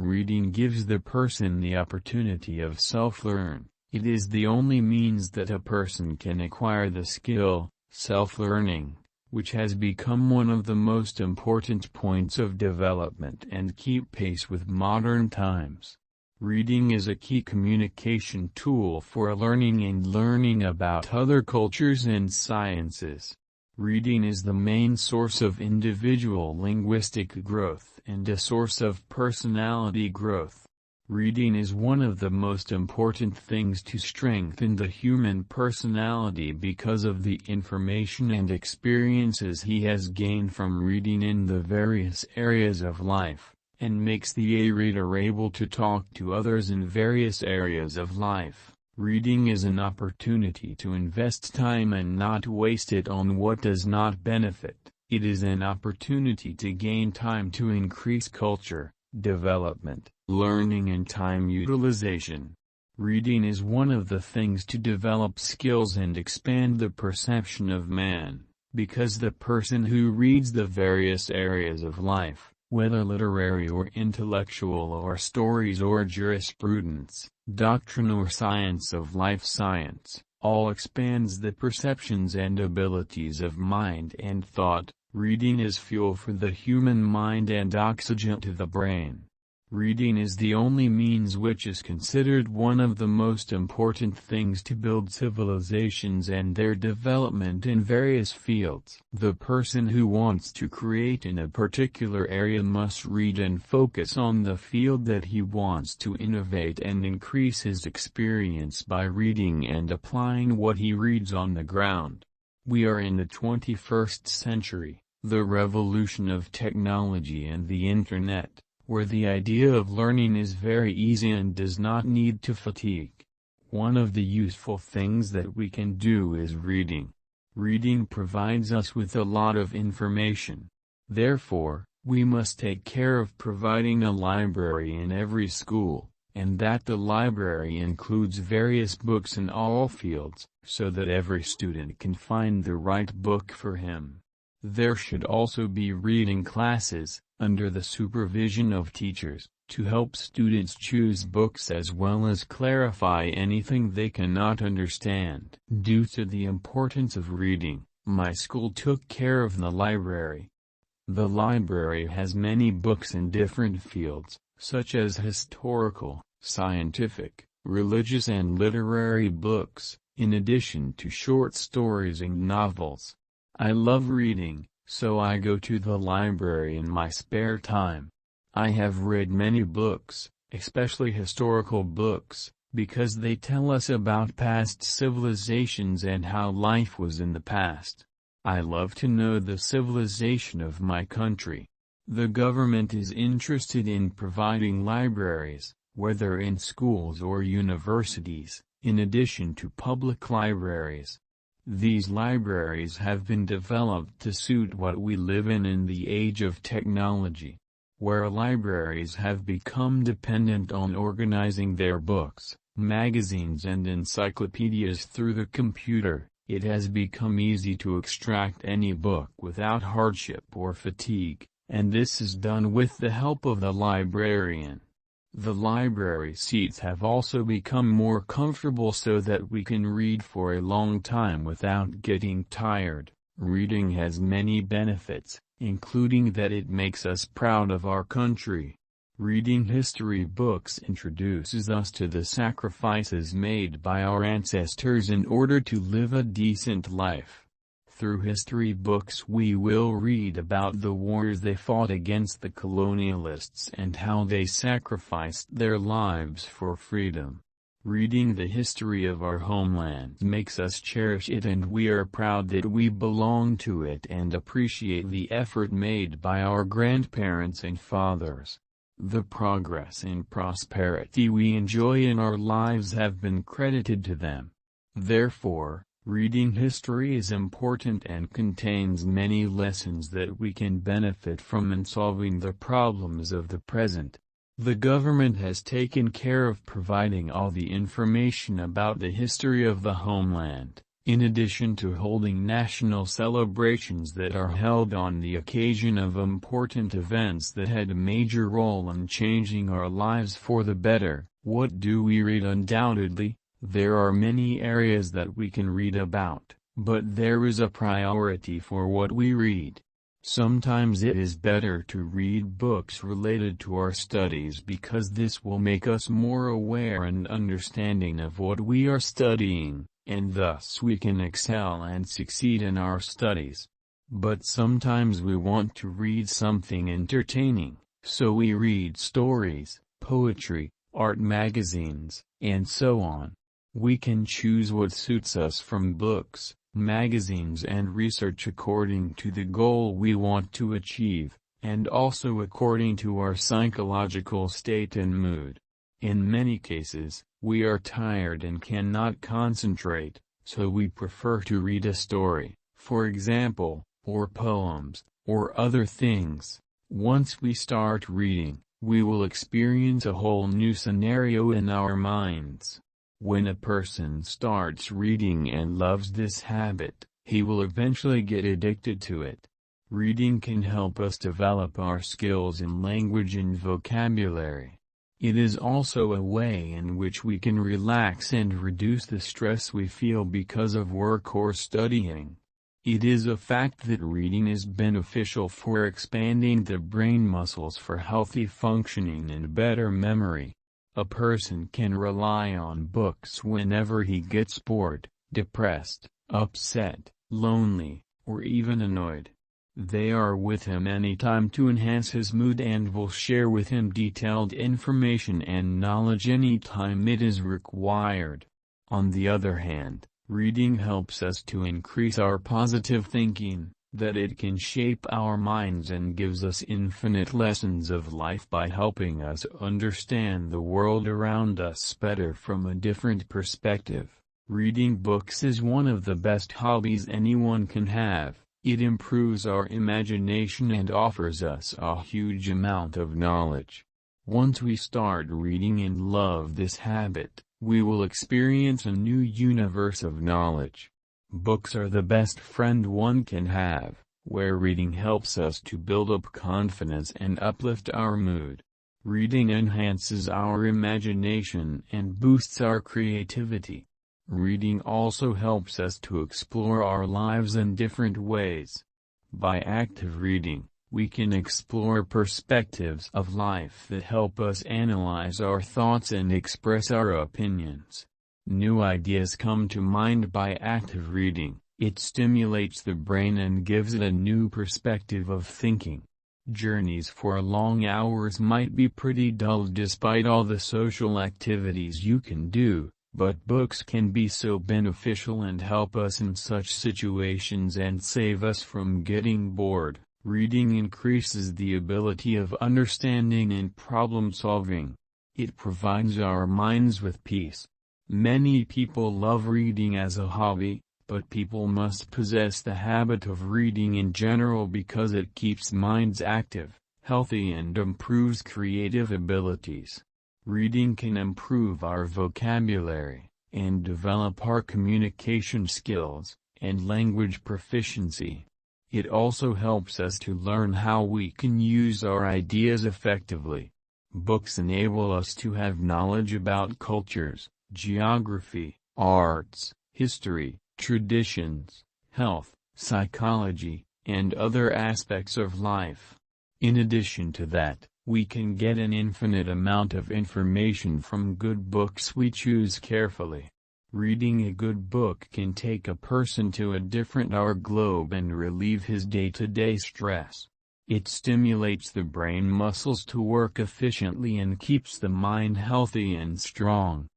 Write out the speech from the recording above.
Reading gives the person the opportunity of self-learn. It is the only means that a person can acquire the skill, self-learning, which has become one of the most important points of development and keep pace with modern times. Reading is a key communication tool for learning and learning about other cultures and sciences. Reading is the main source of individual linguistic growth and a source of personality growth. Reading is one of the most important things to strengthen the human personality because of the information and experiences he has gained from reading in the various areas of life, and makes the reader able to talk to others in various areas of life. Reading is an opportunity to invest time and not waste it on what does not benefit. It is an opportunity to gain time to increase culture, development, learning and time utilization. Reading is one of the things to develop skills and expand the perception of man, because the person who reads the various areas of life, whether literary or intellectual or stories or jurisprudence, doctrine or science of life science, all expands the perceptions and abilities of mind and thought. Reading is fuel for the human mind and oxygen to the brain. Reading is the only means which is considered one of the most important things to build civilizations and their development in various fields. The person who wants to create in a particular area must read and focus on the field that he wants to innovate and increase his experience by reading and applying what he reads on the ground. We are in the 21st century, the revolution of technology and the Internet, where the idea of learning is very easy and does not need to fatigue. One of the useful things that we can do is reading. Reading provides us with a lot of information. Therefore, we must take care of providing a library in every school, and that the library includes various books in all fields, so that every student can find the right book for him. There should also be reading classes, under the supervision of teachers, to help students choose books as well as clarify anything they cannot understand. Due to the importance of reading, my school took care of the library. The library has many books in different fields, such as historical, scientific, religious and literary books, in addition to short stories and novels. I love reading, so I go to the library in my spare time. I have read many books, especially historical books, because they tell us about past civilizations and how life was in the past. I love to know the civilization of my country. The government is interested in providing libraries, whether in schools or universities, in addition to public libraries. These libraries have been developed to suit what we live in the age of technology, where libraries have become dependent on organizing their books, magazines and encyclopedias through the computer. It has become easy to extract any book without hardship or fatigue, and this is done with the help of the librarian. The library seats have also become more comfortable so that we can read for a long time without getting tired. Reading has many benefits, including that it makes us proud of our country. Reading history books introduces us to the sacrifices made by our ancestors in order to live a decent life. Through history books we will read about the wars they fought against the colonialists and how they sacrificed their lives for freedom. Reading the history of our homeland makes us cherish it, and we are proud that we belong to it and appreciate the effort made by our grandparents and fathers. The progress and prosperity we enjoy in our lives have been credited to them. Therefore, reading history is important and contains many lessons that we can benefit from in solving the problems of the present. The government has taken care of providing all the information about the history of the homeland, In addition to holding national celebrations that are held on the occasion of important events that had a major role in changing our lives for the better, what do we read? Undoubtedly, there are many areas that we can read about, but there is a priority for what we read. Sometimes it is better to read books related to our studies because this will make us more aware and understanding of what we are studying, and thus we can excel and succeed in our studies. But sometimes we want to read something entertaining, so we read stories, poetry, art magazines, and so on. We can choose what suits us from books, magazines and research according to the goal we want to achieve, and also according to our psychological state and mood. In many cases, we are tired and cannot concentrate, so we prefer to read a story, for example, or poems, or other things. Once we start reading, we will experience a whole new scenario in our minds. When a person starts reading and loves this habit, he will eventually get addicted to it. Reading can help us develop our skills in language and vocabulary. It is also a way in which we can relax and reduce the stress we feel because of work or studying. It is a fact that reading is beneficial for expanding the brain muscles for healthy functioning and better memory. A person can rely on books whenever he gets bored, depressed, upset, lonely, or even annoyed. They are with him anytime to enhance his mood and will share with him detailed information and knowledge anytime it is required. On the other hand, reading helps us to increase our positive thinking, that it can shape our minds and gives us infinite lessons of life by helping us understand the world around us better from a different perspective. Reading books is one of the best hobbies anyone can have. It improves our imagination and offers us a huge amount of knowledge. Once we start reading and love this habit, we will experience a new universe of knowledge. Books are the best friend one can have, where reading helps us to build up confidence and uplift our mood. Reading enhances our imagination and boosts our creativity. Reading also helps us to explore our lives in different ways. By active reading, we can explore perspectives of life that help us analyze our thoughts and express our opinions. New ideas come to mind by active reading. It stimulates the brain and gives it a new perspective of thinking. Journeys for long hours might be pretty dull despite all the social activities you can do, but books can be so beneficial and help us in such situations and save us from getting bored. Reading increases the ability of understanding and problem solving. It provides our minds with peace. Many people love reading as a hobby, but people must possess the habit of reading in general because it keeps minds active, healthy and improves creative abilities. Reading can improve our vocabulary, and develop our communication skills, and language proficiency. It also helps us to learn how we can use our ideas effectively. Books enable us to have knowledge about cultures, geography, arts, history, traditions, health, psychology, and other aspects of life. In addition to that, we can get an infinite amount of information from good books we choose carefully. Reading a good book can take a person to a different globe and relieve his day-to-day stress. It stimulates the brain muscles to work efficiently and keeps the mind healthy and strong.